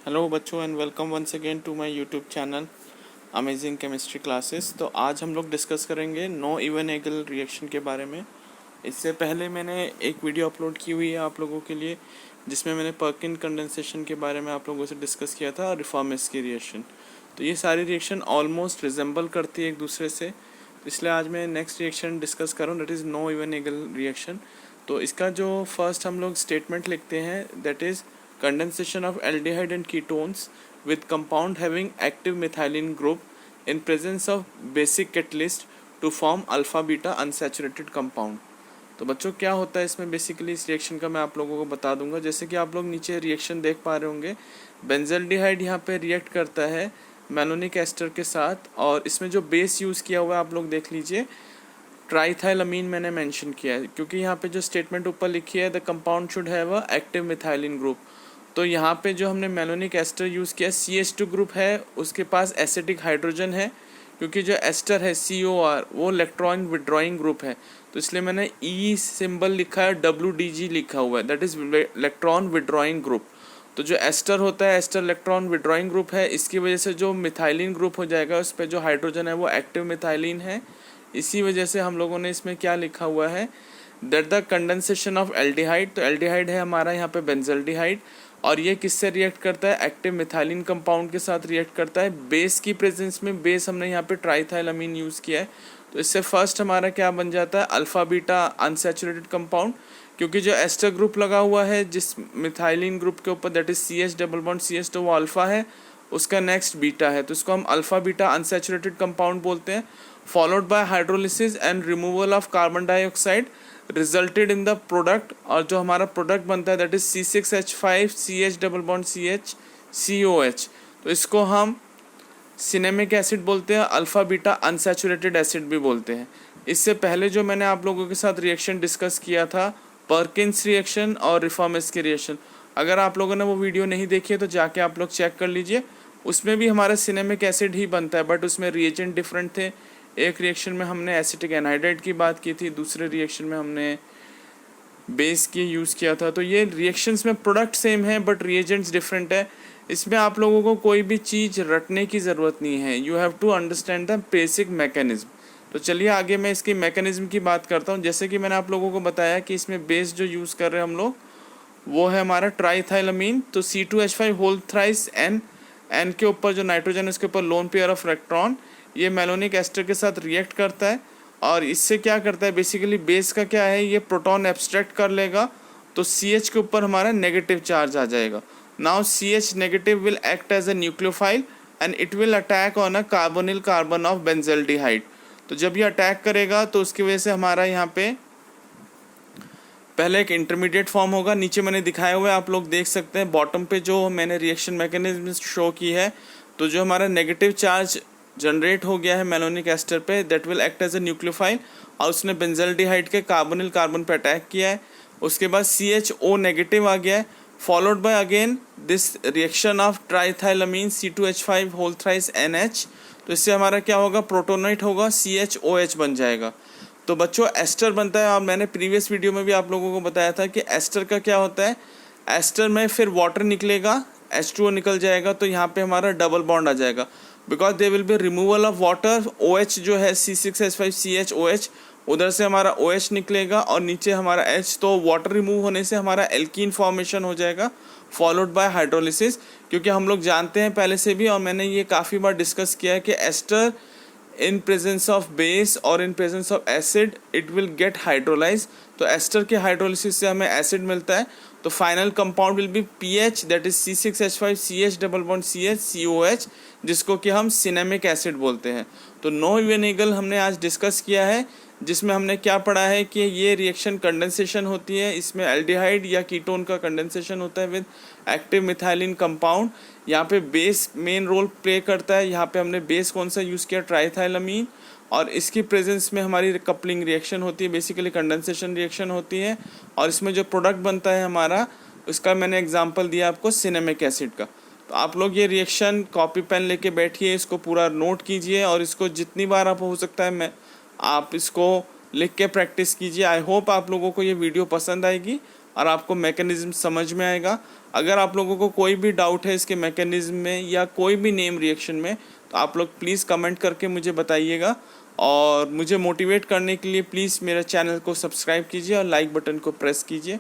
Hello बच्चों and welcome once again to my YouTube channel amazing chemistry classes. तो आज हम लोग डिस्कस करेंगे नो इवन एंगल रिएक्शन के बारे में। इससे पहले मैंने एक वीडियो अपलोड की हुई है आप लोगों के लिए, जिसमें मैंने पर्किन कंडेंसेशन के बारे में आप लोगों से डिस्कस किया था और रिफॉर्मेस की रिएक्शन। तो ये सारी रिएक्शन ऑलमोस्ट रिजेंबल करती है एक दूसरे से, तो इसलिए आज मैं नेक्स्ट रिएक्शन डिस्कस कर रहा हूँ, that is no even angle reaction. तो इसका जो फर्स्ट हम लोग स्टेटमेंट लिखते हैं, that is condensation of aldehyde and ketones with compound having active methylene group in presence of basic catalyst to form alpha beta unsaturated compound। तो बच्चों क्या होता है इसमें, बेसिकली इस रिएक्शन का मैं आप लोगों को बता दूंगा। जैसे कि आप लोग नीचे रिएक्शन देख पा रहे होंगे, बेंजल्डिहाइड यहाँ पे रिएक्ट करता है मैलोनिक एस्टर के साथ, और इसमें जो बेस यूज़ किया हुआ है आप लोग देख लीजिए, ट्राइथाइलमीन मैंने मेंशन किया है, क्योंकि यहाँ पे जो स्टेटमेंट ऊपर लिखी है the compound should have a active methylene group. तो यहाँ पे जो हमने मेलोनिक एस्टर यूज़ किया CH2 ग्रुप है, उसके पास एसिटिक हाइड्रोजन है, क्योंकि जो एस्टर है COR वो इलेक्ट्रॉन विड्रॉइंग ग्रुप है, तो इसलिए मैंने E सिंबल लिखा है, WDG लिखा हुआ है, that is electron withdrawing group. तो जो एस्टर होता है, एस्टर इलेक्ट्रॉन विड्रॉइंग ग्रुप है, इसकी वजह से जो मिथाइलिन ग्रुप हो जाएगा उस पर जो हाइड्रोजन है वो एक्टिव मिथाइलिन है। इसी वजह से हम लोगों ने इसमें क्या लिखा हुआ है, that the condensation of aldehyde. तो एल्डिहाइड है हमारा यहाँ पे बेंजल्डिहाइड, और ये किससे रिएक्ट करता है, एक्टिव मिथाइलिन कंपाउंड के साथ रिएक्ट करता है बेस की प्रेजेंस में। बेस हमने यहाँ पे ट्राइथाइलमीन यूज़ किया है, तो इससे फर्स्ट हमारा क्या बन जाता है, अल्फा बीटा अनसैचुरेटेड कंपाउंड, क्योंकि जो एस्टर ग्रुप लगा हुआ है जिस मिथाइलिन ग्रुप के ऊपर, that is CH double bond CH, तो वो अल्फा है, उसका नेक्स्ट बीटा है, तो इसको हम अल्फा बीटा अनसैचुरेटेड कंपाउंड बोलते हैं। Followed by hydrolysis and removal of carbon dioxide resulted in the product, और जो हमारा प्रोडक्ट बनता है that is C6H5 CH double bond CH COH, तो इसको हम सिनेमिक एसिड बोलते हैं, अल्फा बीटा अनसैचुरेटेड एसिड भी बोलते हैं। इससे पहले जो मैंने आप लोगों के साथ रिएक्शन डिस्कस किया था, पर्किंस रिएक्शन और रिफॉर्मेस की रिएक्शन, अगर आप लोगों ने वो वीडियो नहीं देखी है तो जाके आप लोग चेक कर लीजिए। उसमें भी हमारा सिनेमिक एसिड ही बनता है, बट उसमें रिएजेंट डिफरेंट थे। एक रिएक्शन में हमने एसिटिक एनहाइड्राइड की बात की थी, दूसरे रिएक्शन में हमने बेस की यूज़ किया था। तो ये रिएक्शंस में प्रोडक्ट सेम है बट रिएजेंट्स डिफरेंट है। इसमें आप लोगों को कोई भी चीज़ रटने की ज़रूरत नहीं है, you have to understand the basic mechanism. तो चलिए आगे मैं इसकी मैकेनिज्म की बात करता हूँ। जैसे कि मैंने आप लोगों को बताया कि इसमें बेस जो यूज़ कर रहे हैं हम लोग वो है हमारा ट्राइथाइलमीन। तो C2H5 होल थ्राइस N के ऊपर जो नाइट्रोजन है उसके ऊपर लोन पेयर ऑफ इलेक्ट्रॉन, ये मेलोनिक एस्टर के साथ रिएक्ट करता है, और इससे क्या करता है, बेसिकली बेस का क्या है, ये प्रोटॉन एब्स्ट्रैक्ट कर लेगा, तो CH के ऊपर हमारा नेगेटिव चार्ज आ जाएगा। Now CH negative will act as a nucleophile and it will attack on a carbonyl carbon of benzaldehyde. तो जब ये अटैक करेगा तो उसकी वजह से हमारा यहाँ पे पहले एक इंटरमीडिएट फॉर्म होगा। नीचे मैंने दिखाया हुआ है, आप लोग देख सकते हैं बॉटम पे जो मैंने रिएक्शन मैकेनिज्म शो की है। तो जो हमारा नेगेटिव चार्ज जनरेट हो गया है मेलोनिक एस्टर पे, that will act as a nucleophile, और उसने बेंजल्डिहाइड के कार्बोनिल कार्बन पे अटैक किया है। उसके बाद CHO नेगेटिव आ गया है, followed by again this reaction of triethylamine C2H5 whole thrice NH। तो इससे हमारा क्या होगा, प्रोटोनेट होगा, CHOH बन जाएगा। तो बच्चों एस्टर बनता है, और मैंने प्रीवियस वीडियो में भी आप लोगों को बताया था कि एस्टर का क्या होता है, एस्टर में फिर वाटर निकलेगा, H2O निकल जाएगा, तो यहाँ पे हमारा डबल बॉन्ड आ जाएगा, because they will be removal of water. OH जो है C6H5 CHOH, उधर से हमारा OH निकलेगा और नीचे हमारा H, तो वाटर रिमूव होने से हमारा एल्कीन फॉर्मेशन हो जाएगा, फॉलोड बाय हाइड्रोलिसिस। क्योंकि हम लोग जानते हैं पहले से भी, और मैंने ये काफ़ी बार डिस्कस किया है कि ester in presence of base और in presence of acid it will get hydrolyzed। तो एस्टर के हाइड्रोलिसिस से हमें एसिड मिलता है, तो final compound will be PH, that is C6H5 CH double bond CH COH, जिसको कि हम सिनेमिक एसिड बोलते हैं। तो नो इवन एंगल हमने आज डिस्कस किया है, जिसमें हमने क्या पढ़ा है कि ये रिएक्शन कंडेंसेशन होती है, इसमें एल्डिहाइड या कीटोन का कंडेंसेशन होता है विद एक्टिव मिथाइलिन कंपाउंड। यहाँ पे बेस मेन रोल प्ले करता है। यहाँ पे हमने बेस कौन सा यूज़ किया, ट्राइथाइलमीन, और इसकी प्रेजेंस में हमारी कपलिंग रिएक्शन होती है, बेसिकली कंडेंसेशन रिएक्शन होती है, और इसमें जो प्रोडक्ट बनता है हमारा, उसका मैंने एग्जांपल दिया आपको सिनेमिक एसिड का। तो आप लोग ये रिएक्शन कॉपी पेन लेके बैठिए, इसको पूरा नोट कीजिए, और इसको जितनी बार आप हो सकता है आप इसको लिख के प्रैक्टिस कीजिए। आई होप आप लोगों को ये वीडियो पसंद आएगी और आपको मैकेनिज्म समझ में आएगा। अगर आप लोगों को कोई भी डाउट है इसके मैकेनिज्म में या कोई भी नेम रिएक्शन में, तो आप लोग प्लीज़ कमेंट करके मुझे बताइएगा। और मुझे मोटिवेट करने के लिए प्लीज़ मेरे चैनल को सब्सक्राइब कीजिए और लाइक बटन को प्रेस कीजिए।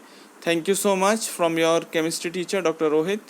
Thank you so much from your chemistry teacher doctor Rohit.